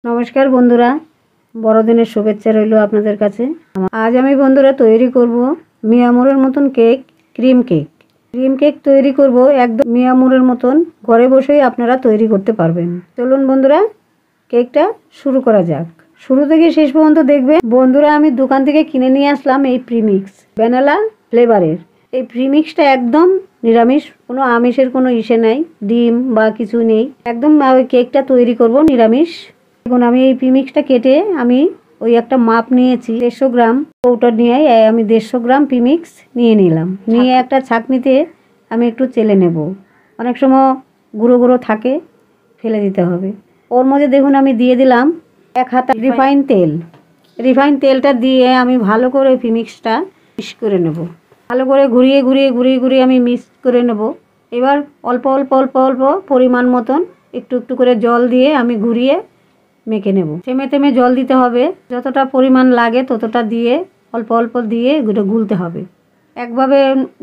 নমস্কার বন্ধুরা, বড়দিনের শুভেচ্ছা রইল আপনাদের কাছে। আজ আমি বন্ধুরা তৈরি করব মিয়ামোরের মতন cake, cream cake. Cream cake তৈরি করব একদম মিয়ামোরের মতন, ঘরে বসেই আপনারা তৈরি করতে পারবেন। চলুন বন্ধুরা, কেকটা শুরু করা যাক। শুরু থেকে শেষ পর্যন্ত দেখবে বন্ধুরা। আমি দোকান থেকে কিনে নিয়ে আসলাম এই প্রিমিক্স ভ্যানিলা ফ্লেভারের। এই প্রিমিক্সটা একদম নিরামিষ, কোনো আমিষের কোনো ইসে নাই, ডিম বা কিছু নেই। একদম ওই কেকটা তৈরি করব নিরামিষ। এখন আমি এই প্রিমিক্সটা কেটে আমি ওই একটা মাপ নিয়েছি 150 গ্রাম। ওটা নিয়ে আমি 150 গ্রাম প্রিমিক্স নিয়ে নিলাম। নিয়ে একটা ছাঁকনিতে আমি একটু চেলে নেব। অনেক সময় গুঁড়ো গুঁড়ো থাকে, ফেলে দিতে হবে। ওর মধ্যে দেখুন আমি দিয়ে দিলাম 1 হাতা রিফাইন তেল। রিফাইন তেলটা দিয়ে আমি ভালো করে প্রিমিক্সটা মিক্স করে নেব। ভালো করে ঘুরিয়ে ঘুরিয়ে ঘুরিয়ে ঘুরিয়ে আমি মিক্স করে নেব। এবার অল্প অল্প অল্প অল্প পরিমাণ মতন একটু একটু করে জল দিয়ে আমি ঘুরিয়ে মেখে নেব। থেমে থেমে জল দিতে হবে, যতটা পরিমাণ লাগে ততটা দিয়ে অল্প অল্প দিয়ে গুলতে হবে। একভাবে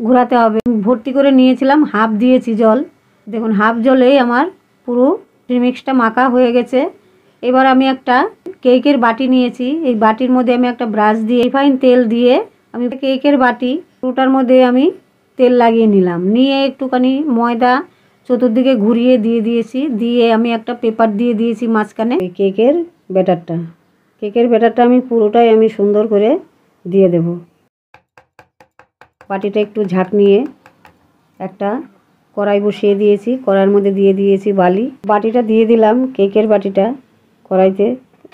ঘোরাতে হবে। ভর্তি করে নিয়েছিলাম, হাফ দিয়েছি জল। দেখুন হাফ জলেই আমার পুরো প্রিমিক্সটা মাখা হয়ে গেছে। এবার আমি একটা কেকের বাটি নিয়েছি। এই বাটির মধ্যে আমি একটা ব্রাশ দিয়ে রিফাইন তেল দিয়ে আমি কেকের বাটি পুরোটার মধ্যে আমি তেল লাগিয়ে নিলাম। নিয়ে একটুখানি ময়দা চতুর্দিকে ঘুরিয়ে দিয়ে দিয়েছি। দিয়ে আমি একটা পেপার দিয়ে দিয়েছি মাঝখানে। এই কেকের ব্যাটারটা আমি পুরোটাই আমি সুন্দর করে দিয়ে দেব। বাটিটা একটু ঝাঁক নিয়ে একটা কড়াই বসিয়ে দিয়েছি। কড়াইয়ের মধ্যে দিয়ে দিয়েছি বালি। বাটিটা দিয়ে দিলাম, কেকের বাটিটা কড়াইতে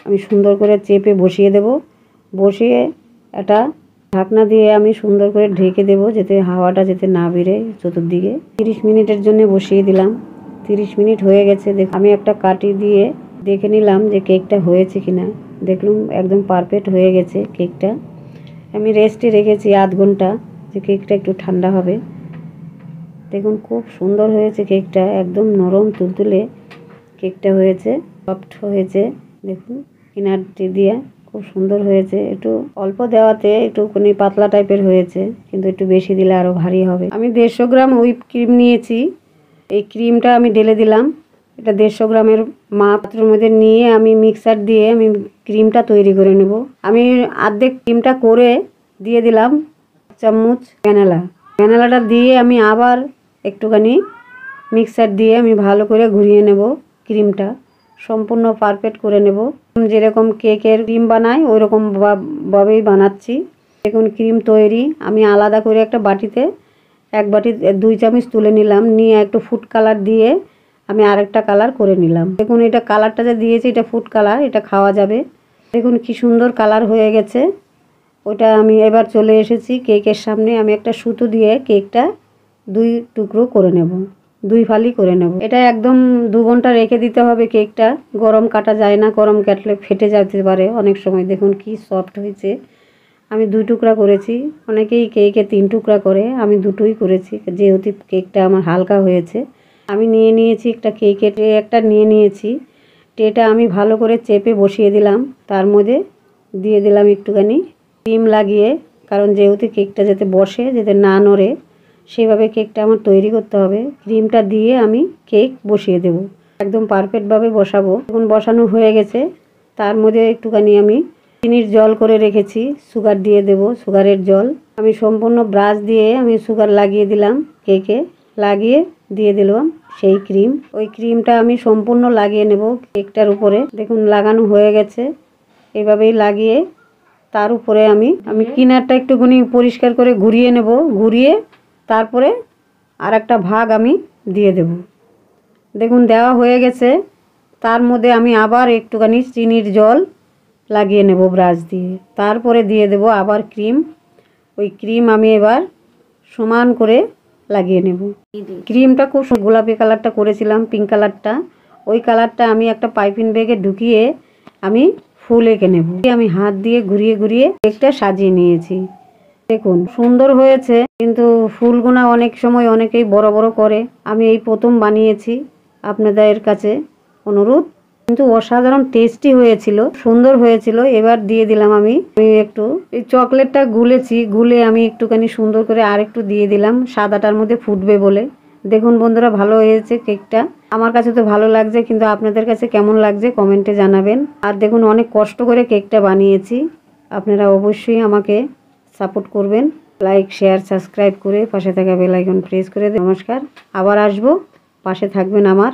আমি সুন্দর করে চেপে বসিয়ে দেব। বসিয়ে একটা ঢাকনা দিয়ে আমি সুন্দর করে ঢেকে দেব, যাতে হাওয়াটা যাতে না বেরে চতুর্দিকে। 30 মিনিটের জন্য বসিয়ে দিলাম। 30 মিনিট হয়ে গেছে। আমি একটা কাঠি দিয়ে দেখে নিলাম যে কেকটা হয়েছে কিনা। দেখলাম একদম পারফেক্ট হয়ে গেছে কেকটা। আমি রেস্টে রেখেছি আধ ঘন্টা, যে কেকটা একটু ঠান্ডা হবে। দেখুন খুব সুন্দর হয়েছে কেকটা, একদম নরম তুলতুলে কেকটা হয়েছে, সফট হয়েছে। দেখুন কিনারটি দিয়ে খুব সুন্দর হয়েছে। একটু অল্প দেওয়াতে একটুখানি পাতলা টাইপের হয়েছে, কিন্তু একটু বেশি দিলে আরও ভারী হবে। আমি 150 গ্রাম হুইপ ক্রিম নিয়েছি। এই ক্রিমটা আমি ঢেলে দিলাম। এটা 150 গ্রামের মাপের মধ্যে নিয়ে আমি মিক্সার দিয়ে আমি ক্রিমটা তৈরি করে নেব। আমি অর্ধেক ক্রিমটা করে দিয়ে দিলাম চামচ ভ্যানিলাটা দিয়ে আমি আবার একটুখানি মিক্সার দিয়ে আমি ভালো করে ঘুরিয়ে নেব। ক্রিমটা সম্পূর্ণ পারফেক্ট করে নেব। যেরকম কেকের ক্রিম বানাই ওই রকম ভাবেই বানাচ্ছি। দেখুন ক্রিম তৈরি। আমি আলাদা করে একটা বাটিতে 1 বাটি 2 চামচ তুলে নিলাম। নিয়ে একটু ফুড কালার দিয়ে আমি আরেকটা কালার করে নিলাম। দেখুন এটা কালারটা যে দিয়েছি এটা ফুড কালার, এটা খাওয়া যাবে। দেখুন কি সুন্দর কালার হয়ে গেছে। ওটা আমি এবার চলে এসেছি কেকের সামনে। আমি একটা সুতো দিয়ে কেকটা 2 টুকরো করে নেব, 2 ফালি করে নেব। এটা একদম 2 ঘন্টা রেখে দিতে হবে। কেকটা গরম কাটা যায় না, গরম কাটলে ফেটে যেতে পারে অনেক সময়। দেখুন কি সফট হয়েছে। আমি 2 টুকরা করেছি। অনেকেই কেকে 3 টুকরা করে, আমি 2টোই করেছি যেহেতু কেকটা আমার হালকা হয়েছে। আমি নিয়ে নিয়েছি একটা কেকের ট্রে, একটা নিয়ে নিয়েছি। ট্রেটা আমি ভালো করে চেপে বসিয়ে দিলাম। তার মধ্যে দিয়ে দিলাম একটুখানি ক্রিম লাগিয়ে, কারণ যেহেতু কেকটা যাতে বসে, যাতে না নড়ে, সেভাবে কেকটা আমার তৈরি করতে হবে। ক্রিমটা দিয়ে আমি কেক বসিয়ে দেব, একদম পারফেক্টভাবে বসাবো। এখন বসানো হয়ে গেছে। তার মধ্যে একটুখানি আমি চিনির জল করে রেখেছি, সুগার দিয়ে দেব, সুগারের জল। আমি সম্পূর্ণ ব্রাশ দিয়ে আমি সুগার লাগিয়ে দিলাম কেকে। লাগিয়ে দিয়ে দিলাম সেই ক্রিম। ওই ক্রিমটা আমি সম্পূর্ণ লাগিয়ে নেব কেকটার উপরে। দেখুন লাগানো হয়ে গেছে। এভাবেই লাগিয়ে তার উপরে আমি কিনারটা একটুখানি পরিষ্কার করে ঘুরিয়ে নেব। ঘুরিয়ে তারপরে আর একটা ভাগ আমি দিয়ে দেব। দেখুন দেওয়া হয়ে গেছে। তার মধ্যে আমি আবার একটুখানি চিনির জল লাগিয়ে নেব ব্রাশ দিয়ে। তারপরে দিয়ে দেব আবার ক্রিম। ওই ক্রিম আমি এবার সমান করে লাগিয়ে নেব। ক্রিমটা খুব গোলাপি কালারটা করেছিলাম, পিঙ্ক কালারটা। ওই কালারটা আমি একটা পাইপিং ব্যাগে ঢুকিয়ে আমি ফুল এঁকে নেব। আমি হাত দিয়ে ঘুরিয়ে ঘুরিয়ে কেকটা সাজিয়ে নিয়েছি। দেখুন সুন্দর হয়েছে, কিন্তু ফুলগুনা অনেক সময় অনেকেই বড় বড় করে। আমি এই প্রথম বানিয়েছি, আপনাদের কাছে অনুরোধ। কিন্তু অসাধারণ টেস্টি হয়েছিল, সুন্দর হয়েছিল। এবার দিয়ে দিলাম আমি একটু এই চকলেটটা গুলেছি, গুলে আমি একটুখানি সুন্দর করে আর একটু দিয়ে দিলাম, সাদাটার মধ্যে ফুটবে বলে। দেখুন বন্ধুরা, ভালো হয়েছে কেকটা। আমার কাছে তো ভালো লাগছে, কিন্তু আপনাদের কাছে কেমন লাগছে কমেন্টে জানাবেন। আর দেখুন, অনেক কষ্ট করে কেকটা বানিয়েছি। আপনারা অবশ্যই আমাকে সাপোর্ট করবেন। লাইক, শেয়ার, সাবস্ক্রাইব করে পাশে থাকা বেল আইকন প্রেস করে দেন। নমস্কার, আবার আসবো, পাশে থাকবেন আমার।